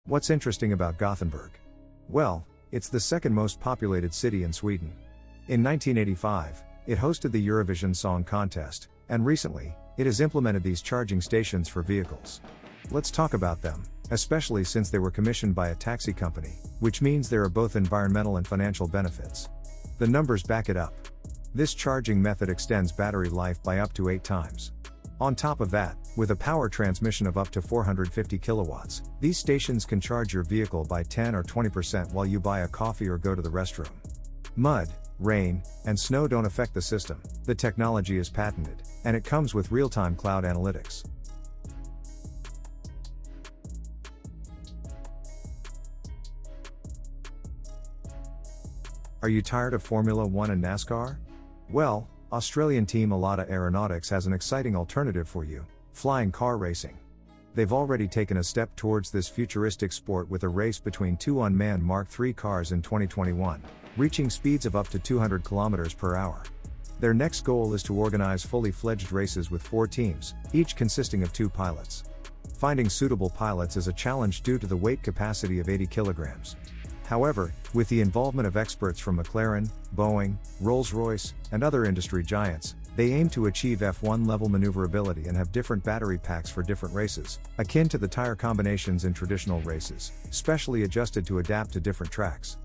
What's interesting about Gothenburg? Well, it's the second most populated city in Sweden. In 1985, it hosted the Eurovision Song Contest, and recently, it has implemented these charging stations for vehicles. Let's talk about them, especially since they were commissioned by a taxi company, which means there are both environmental and financial benefits. The numbers back it up. This charging method extends battery life by up to 8 times. On top of that, with a power transmission of up to 450 kilowatts, these stations can charge your vehicle by 10 or 20% while you buy a coffee or go to the restroom. Mud, rain, and snow don't affect the system. The technology is patented, and it comes with real-time cloud analytics. Are you tired of Formula 1 and NASCAR? Well, Australian team Alauda Aeronautics has an exciting alternative for you: flying car racing. They've already taken a step towards this futuristic sport with a race between two unmanned Mark III cars in 2021, reaching speeds of up to 200 km per hour. Their next goal is to organize fully fledged races with 4 teams, each consisting of 2 pilots. Finding suitable pilots is a challenge due to the weight capacity of 80 kilograms. However, with the involvement of experts from McLaren, Boeing, Rolls-Royce, and other industry giants, they aim to achieve F1 level maneuverability and have different battery packs for different races, akin to the tire combinations in traditional races, specially adjusted to adapt to different tracks.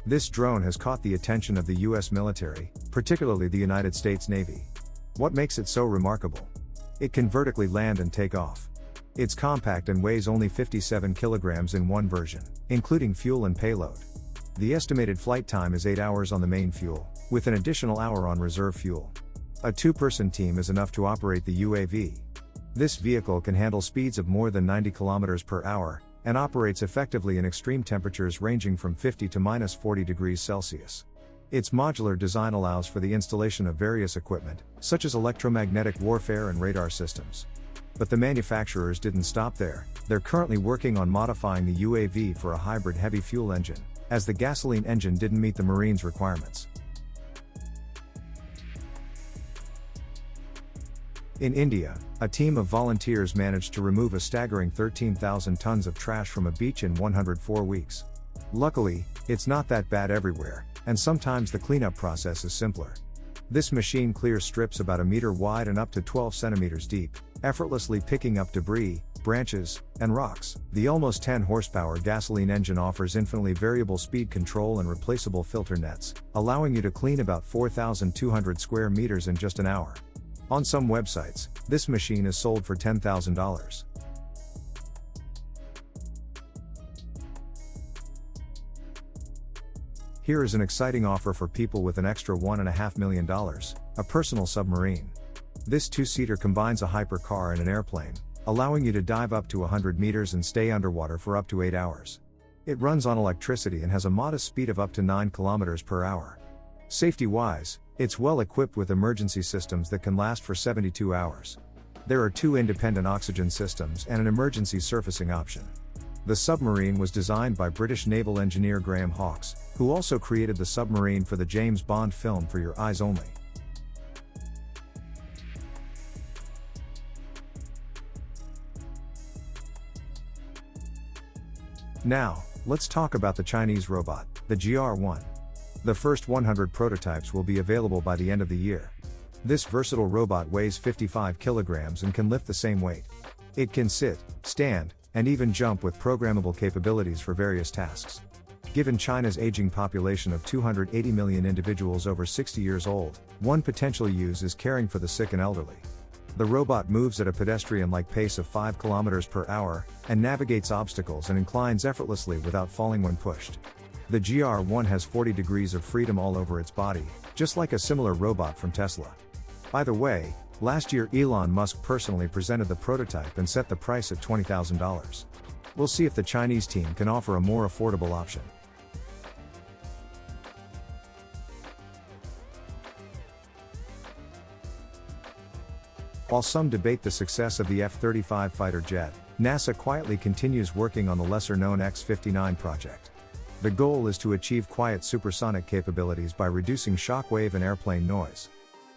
This drone has caught the attention of the US military, particularly the United States Navy. What makes it so remarkable? It can vertically land and take off. It's compact and weighs only 57 kilograms in one version, including fuel and payload. The estimated flight time is 8 hours on the main fuel, with an additional hour on reserve fuel. A 2-person team is enough to operate the UAV. This vehicle can handle speeds of more than 90 kilometers per hour, and operates effectively in extreme temperatures ranging from 50 to -40 degrees Celsius. Its modular design allows for the installation of various equipment, such as electromagnetic warfare and radar systems. But the manufacturers didn't stop there. They're currently working on modifying the UAV for a hybrid heavy fuel engine, as the gasoline engine didn't meet the Marines' requirements. In India, a team of volunteers managed to remove a staggering 13,000 tons of trash from a beach in 104 weeks. Luckily, it's not that bad everywhere, and sometimes the cleanup process is simpler. This machine clears strips about a meter wide and up to 12 centimeters deep, effortlessly picking up debris, branches, and rocks. The almost 10 horsepower gasoline engine offers infinitely variable speed control and replaceable filter nets, allowing you to clean about 4,200 square meters in just an hour. On some websites, this machine is sold for $10,000. Here is an exciting offer for people with an extra $1.5 million, a personal submarine. This 2-seater combines a hypercar and an airplane, allowing you to dive up to 100 meters and stay underwater for up to 8 hours. It runs on electricity and has a modest speed of up to 9 kilometers per hour. Safety-wise, it's well equipped with emergency systems that can last for 72 hours. There are 2 independent oxygen systems and an emergency surfacing option. The submarine was designed by British naval engineer Graham Hawkes, who also created the submarine for the James Bond film For Your Eyes Only. Now, let's talk about the Chinese robot, the GR-1. The first 100 prototypes will be available by the end of the year. This versatile robot weighs 55 kilograms and can lift the same weight. It can sit, stand, and even jump with programmable capabilities for various tasks. Given China's aging population of 280 million individuals over 60 years old, one potential use is caring for the sick and elderly. The robot moves at a pedestrian-like pace of 5 kilometers per hour, and navigates obstacles and inclines effortlessly without falling when pushed. The GR-1 has 40 degrees of freedom all over its body, just like a similar robot from Tesla. By the way, last year Elon Musk personally presented the prototype and set the price at $20,000. We'll see if the Chinese team can offer a more affordable option. While some debate the success of the F-35 fighter jet, NASA quietly continues working on the lesser-known X-59 project. The goal is to achieve quiet supersonic capabilities by reducing shockwave and airplane noise.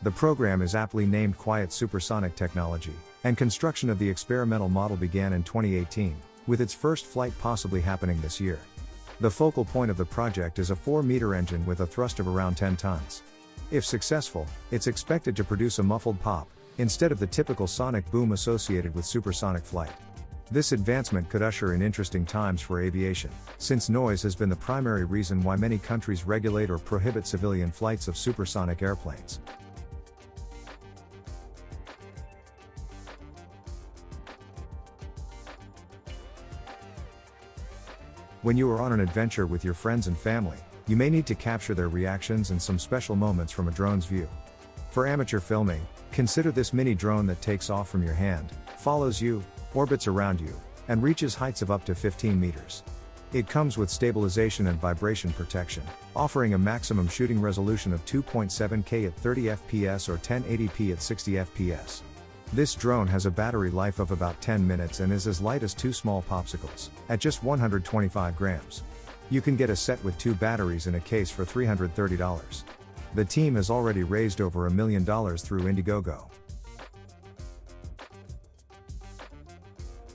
The program is aptly named Quiet Supersonic Technology, and construction of the experimental model began in 2018, with its first flight possibly happening this year. The focal point of the project is a 4-meter engine with a thrust of around 10 tons. If successful, it's expected to produce a muffled pop, instead of the typical sonic boom associated with supersonic flight. This advancement could usher in interesting times for aviation, since noise has been the primary reason why many countries regulate or prohibit civilian flights of supersonic airplanes. When you are on an adventure with your friends and family, you may need to capture their reactions and some special moments from a drone's view. For amateur filming, consider this mini drone that takes off from your hand, follows you, orbits around you, and reaches heights of up to 15 meters. It comes with stabilization and vibration protection, offering a maximum shooting resolution of 2.7K at 30 fps or 1080p at 60 fps. This drone has a battery life of about 10 minutes and is as light as 2 small popsicles, at just 125 grams. You can get a set with 2 batteries in a case for $330. The team has already raised over $1 million through Indiegogo.